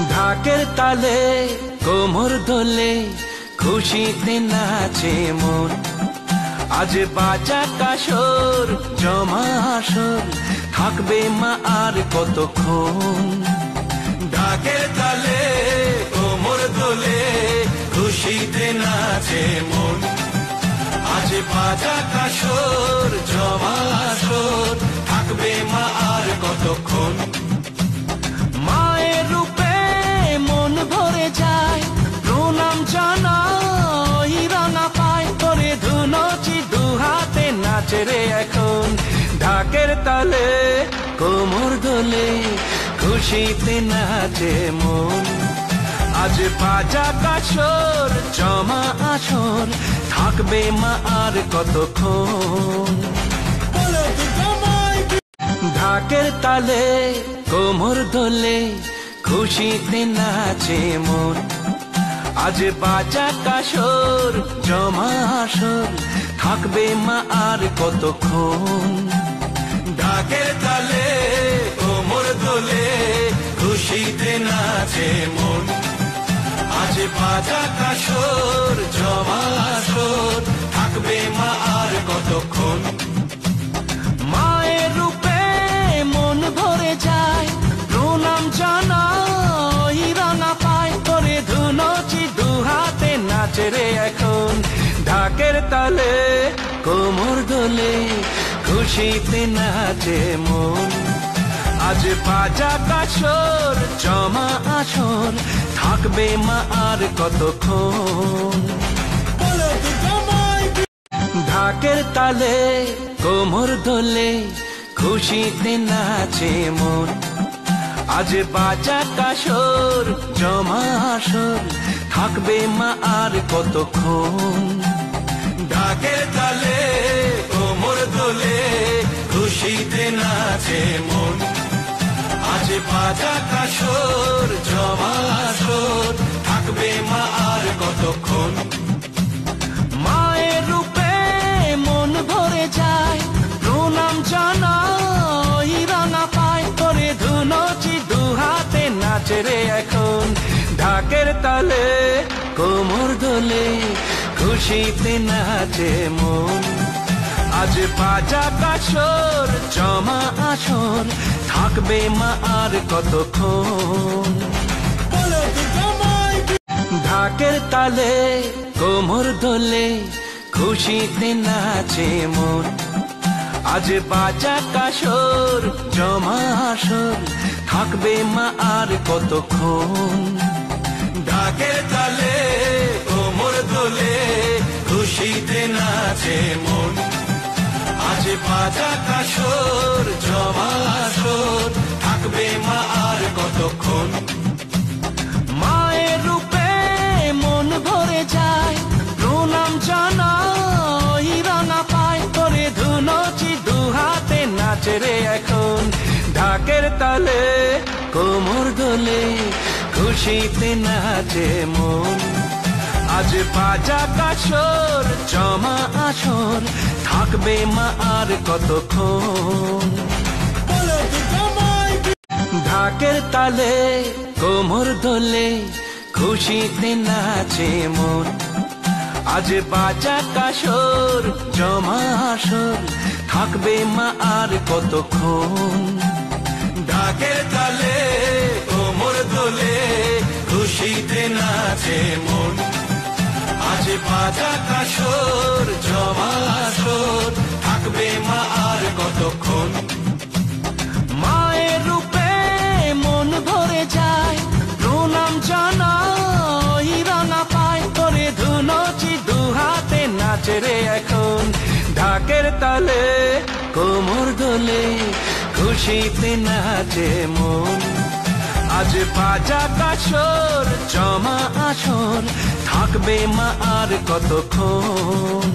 ঢাকের তালে কোমর দোলে খুশিতে নাচে মন। আজ বাজা কাসর জমা আসর থাকবে মা আর কতক্ষণ। ঢাকের তালে কোমর দোলে খুশিতে নাচে মন। আজ বাজা কাসর জমা আসর থাকবে মা আর কতক্ষণ। মায়ের রূপে মন ভরে যায় প্রণাম জানাই রাঙা পায় করে ধুনচি দুহাতে নাচে রে এখন। ঢাকের তালে কোমর দোলে খুশিতে নাচে মন। আজ বাজা কাসর জমা আসর থাকবে মা আর কতক্ষণ। ঢাকের তালে কোমর দোলে খুশিতে নাচে মন। আজ বাজা কাসর জমা আসর থাকবে মা আর কতক্ষণ। ঢাকের তালে কোমর দোলে খুশিতে নাচে মন। আজ বাজা কাসর জমা আসর থাকবে মা আর কতক্ষণ। মায়ের রূপে মন ভরে যায় প্রণাম জানাই রাঙা পায় করে ধুনচি দুহাতে নাচে রে এখন। ঢাকের তালে কোমর দোলে খুশিতে নাচে মন। আজ বাজা কাসর জমা আসর থাকবে মা আর কতক্ষণ। ঢাকের তালে কোমর দোলে খুশিতে নাচে মন। আজ বাজা কাসর জমা আসর থাকবে মা আর কতক্ষণ। ঢাকের তালে কোমর দোলে খুশিতে নাচে মন। আজ বাজা কাসর জমা আসর থাকবে মা আর কতক্ষণ। মায়ের রূপে মন ভরে যায় প্রণাম জানাই রাঙা পায় করে ধুনচি দুহাতে নাচে রে এখন। ঢাকের তালে কোমর দোলে খুশিতে নাচে মন। আজ বাজা কাসর জমা আসর থাকবে মা আর কতক্ষণ। ঢাকের তালে কোমর দোলে খুশিতে নাচে মন। আজ বাজা কাসর জমা আসর থাকবে মা আর কতক্ষণ। ঢাকের তালে কোমর দোলে খুশিতে নাচে মন। আজ বাজা কাসর জমা আসর থাকবে মা আর কতক্ষণ। মায়ের রূপে মন ভরে যায় প্রণাম জানাই রাঙা পায় করে ধুনচি দুহাতে নাচে রে এখন। ঢাকের তালে কোমর দোলে খুশিতে নাচে মন। আজ বাজা কাসর জমা আসর থাকবে মা আর কতক্ষণ। ঢাকের তালে কোমর দোলে খুশিতে নাচে মন। আজ বাজা কাসর জমা আসর থাকবে মা আর কতক্ষণ। ঢাকের তালে কোমর দোলে খুশিতে নাচে মন। আজ বাজা কাসর জমা আসর থাকবে মা আর কতক্ষণ। মায়ের রূপে মন ভরে যায় প্রণাম জানাই রাঙা পায় করে ধুনচি দুহাতে নাচে রে এখন। ঢাকের তালে কোমর দোলে খুশিতে নাচে মন। আজ বাজা কাসর জমা আসর থাকবে মা আর কতক্ষণ।